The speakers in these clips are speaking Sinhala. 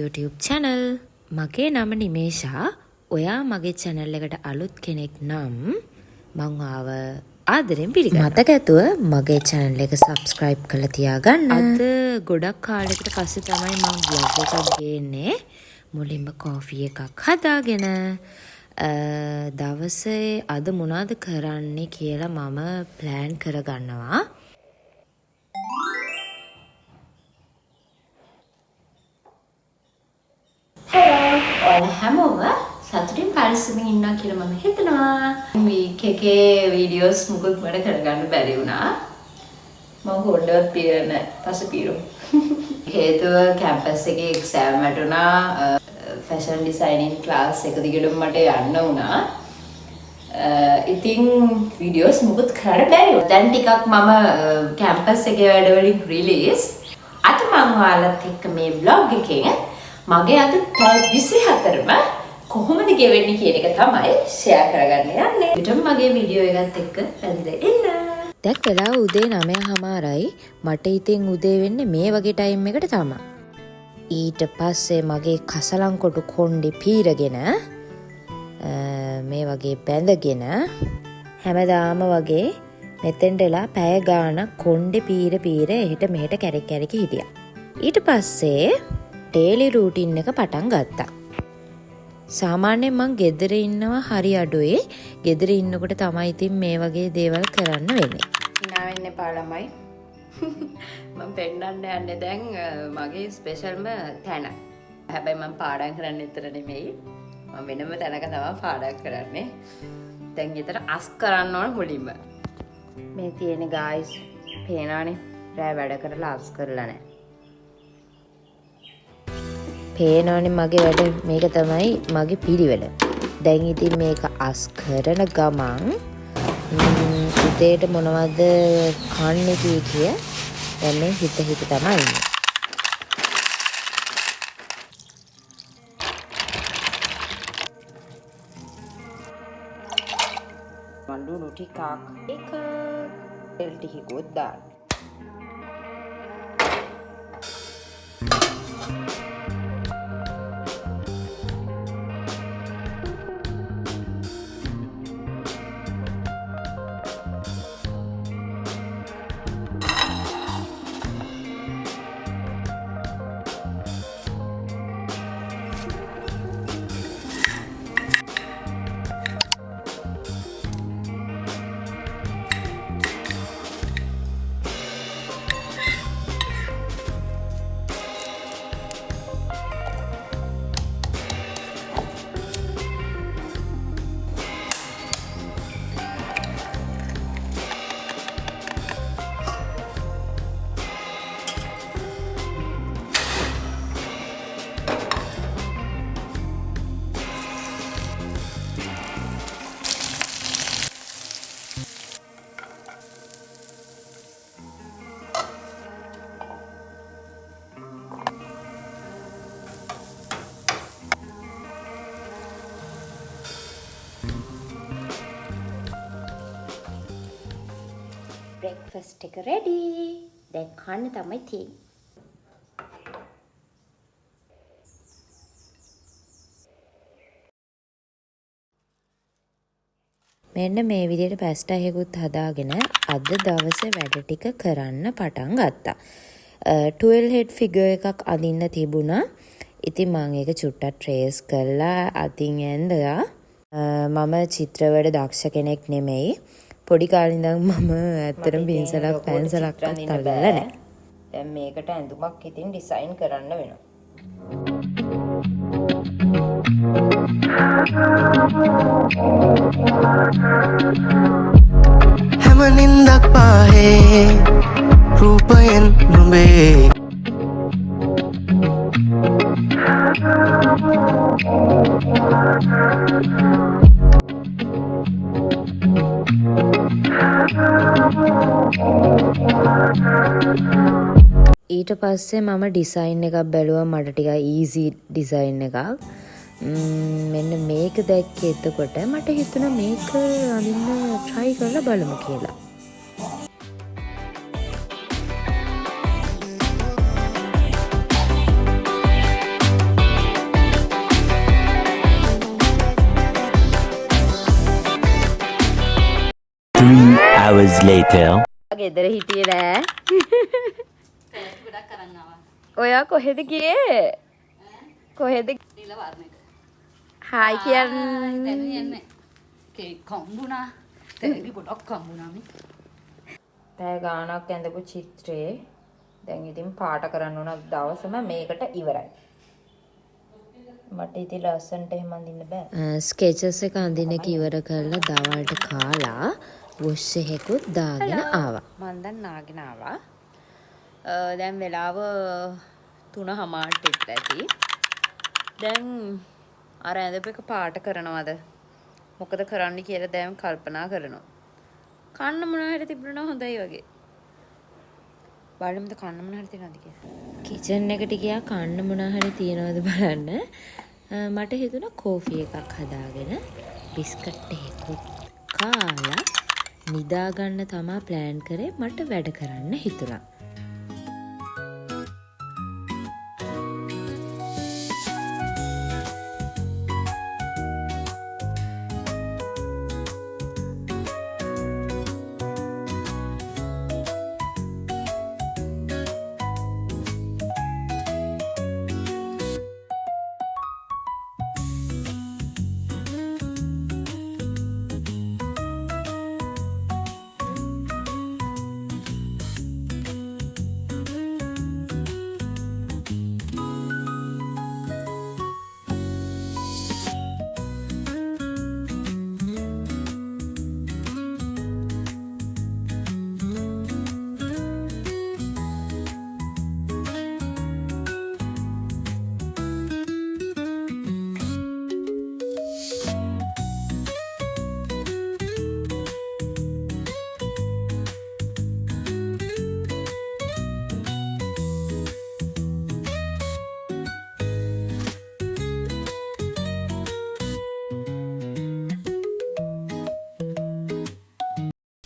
YouTube channel. මගේ නම නිමේෂා. ඔයා මගේ channel එකට අලුත් කෙනෙක් නම් මම ආව ආදරෙන් පිළිගන්නවා. මතක ඇතුව මගේ channel එක subscribe කරලා තියාගන්න. අද ගොඩක් කාලයකට පස්සේ තමයි මම vlog එකක් ගේන්නේ. මුලින්ම coffee එකක් හදාගෙන දවසේ අද මොනවද කරන්නේ කියලා මම plan කරගන්නවා. හැමෝම සතුටින් පරිස්සමින් ඉන්නවා කියලා මම හිතනවා. week එකේ වීඩියෝස් මුකුත් මට කරගන්න බැරි වුණා. මම හොඩවත් පිරෙන පසුපිරු. හේතුව කැම්පස් එකේ එක්සෑම් වටුණා. ෆැෂන් ඩිසයිනින් ක්ලාස් එක දිගටම මට යන්න වුණා. ඉතින් වීඩියෝස් මුකුත් කරන්න බැරි වුණා. දැන් ටිකක් මම කැම්පස් එකේ වැඩවලින් රිලීස්. අද මම ඔයාලත් එක්ක මේ vlog එකෙන් මගේ අද පැය 24ම කොහොමද ගෙවෙන්නේ කියන එක තමයි ෂෙයා කරගන්න යන්නේ. ඊටම මගේ වීඩියෝ එකත් එක්ක ඇවිල්ලා ඉන්න. දැන් වෙලාව උදේ 9:00යි. මට ඉතින් උදේ වෙන්නේ මේ වගේ ටයිම් එකට තමයි. ඊට පස්සේ මගේ කසලං කොටු කොණ්ඩේ පීරගෙන මේ වගේ බැඳගෙන හැමදාම වගේ මෙතෙන්ටලා පැය ගාණක් කොණ්ඩේ පීර එහෙට මෙහෙට කැරක් හිටියා. ඊට පස්සේ ඩේලි රූටින් එක පටන් ගත්තා. සාමාන්‍යයෙන් මං ගෙදර ඉන්නවා හරි අඩුවේ. ගෙදර ඉන්නකොට තමයි ඉතින් මේ වගේ දේවල් කරන්න වෙන්නේ. hina වෙන්න එපා ළමයි. මම පෙන්නන්න යන්නේ දැන් මගේ ස්පෙෂල්ම තැන. හැබැයි මම පාඩම් කරන්න විතර නෙමෙයි. මම වෙනම තැනක තමයි පාඩම් කරන්නේ. දැන් ඊතර අස් කරන්න ඕන මුලින්ම. මේ තියෙන ගායිස් පේනවනේ. රෑ වැඩ කරලා අස් කරලා නැහැ. පේනවනේ මගේ වැඩ මේක තමයි මගේ පිළිවෙල. දැන් ඉතින් මේක අස් කරන ගමන් උදේට මොනවද කන්නේ කිය දැන් මේ හිත තමයි ඉන්නේ. මල්ලු ටිකක් එක තෙල් ටිකකුත් දාන්න. breakfast එක ready. දැන් කන්න තමයි තියෙන්නේ. මෙන්න මේ විදිහට පැස්ටා එකකුත් හදාගෙන අද දවසේ වැඩ ටික කරන්න පටන් ගත්තා. 12 head figure එකක් අඳින්න තිබුණා. ඉතින් මම ඒක චුට්ටක් trace කරලා අතින් ඇඳලා මම චිත්‍රවල දක්ෂ කෙනෙක් නෙමෙයි. පොඩි කාලේ ඉඳන් මම ඇත්තටම පින්සලක් පැන්සලක්වත් අල්ලලා නැහැ. දැන් මේකට ඇඳුමක් ඉතින් ඩිසයින් කරන්න වෙනවා. හැම නින්දක් පාහේ රූපයෙන් නුඹේ ඊට පස්සේ මම ඩිසයින් එකක් බැලුවා. මට ටිකක් ඊසි ඩිසයින් එකක්. මෙන්න මේක දැක්කේ එතකොට මට හිතුණා මේක අඳින්න try කරලා බලමු කියලා. hours later. ගෙදර හිටියේ නෑ. ඔයා කොහෙද ගියේ? කොහෙද? හායි කියන්නේ. පැය ගාණක් ඇඳපු චිත්‍රේ දැන් ඉතින් පාට කරන්න උන දවසම මේකට ඉවරයි. මට ඉතින් ලස්සන්ට එහෙම අඳින්න බෑ. ස්කෙචස් එක අඳින්න එක ඉවර කරලා දවල්ට කාලා වොෂ් එකකුත් දාගෙන ආවා. මම දැන් නාගෙන ආවා. දැන් වෙලාව 3:00ට විතර ඇති. දැන් අර ඇඳපු එක පාට කරනවද? මොකද කරන්න කියලා දැන් කල්පනා කරනවා. කන්න මොනවා හරි තිබුණා හොඳයි වගේ. බලමුද කන්න මොනවා හරි තියෙනවද කියලා. කිචන් එකට ගියා කන්න මොනවා හරි තියෙනවද බලන්න. මට හිතුණා කෝෆි එකක් හදාගෙන බිස්කට් එකකුත් කාලා නිදා ගන්න තමයි ප්ලෑන් කරේ. මට වැඩ කරන්න හිතුණා.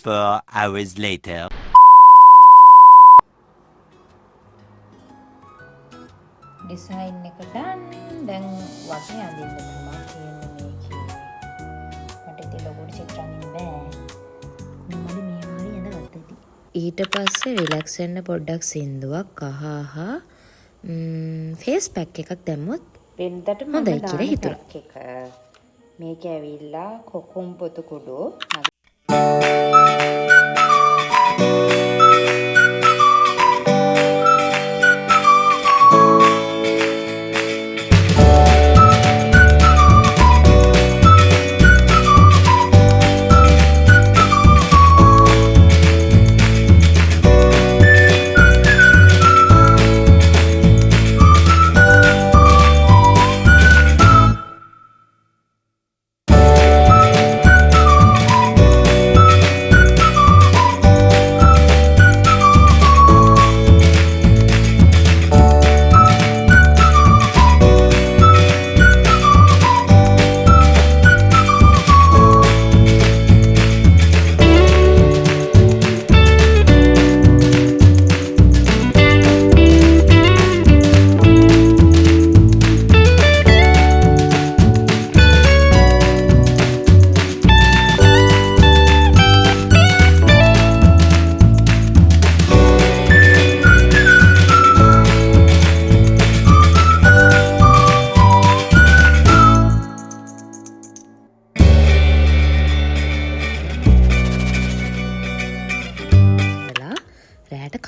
Four hours later. ඩිසයින් එක ඩන්. දැන් වගේ අඳින්න තමයි තියෙන්නේ මේකේ. මට ඉතින් ලොකුට චිත්‍ර අඳින්න බෑ. මම මේ වගේ ඇඳගත්තා. ඊට පස්සේ රිලැක්ස් වෙන්න පොඩ්ඩක් සින්දුවක් අහහා ෆේස් පැක් එකක් දැම්මොත් වෙනදට හොඳයි කියලා හිතුණා. මේක ඇවිල්ලා කොකුම් පොතු කුඩු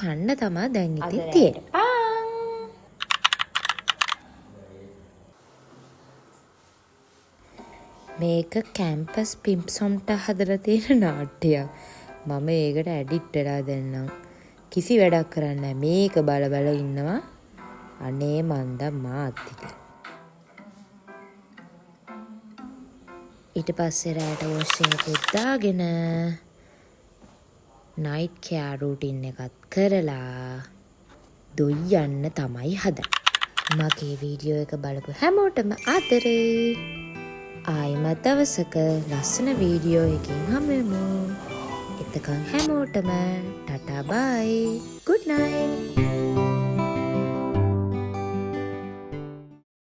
කන්න තමා දැන් ඉතින් තියෙන්නේ. මේක කැම්පස් පිම්ප්සොම්ට හදලා තියෙන නාට්‍යයක්. මම ඒකට ඇඩිට් වෙලා දැන්නම්. කිසි වැඩක් කරන්නේ නැහැ. මේක බල බල ඉන්නවා. අනේ මන්ද මාත්‍තික. ඊට පස්සේ රැට වොෂ් එකකුත් දාගෙන නයිට් කෙයාර් රූටින් එකත් කරලා දොයි යන්න තමයි හදන්නේ. මගේ වීඩියෝ එක බලපු හැමෝටම ආදරේ. ආයෙමත් දවසක ලස්සන වීඩියෝ එකකින් හමුවෙමු. එතකන් හැමෝටම ටටා බයි. good night.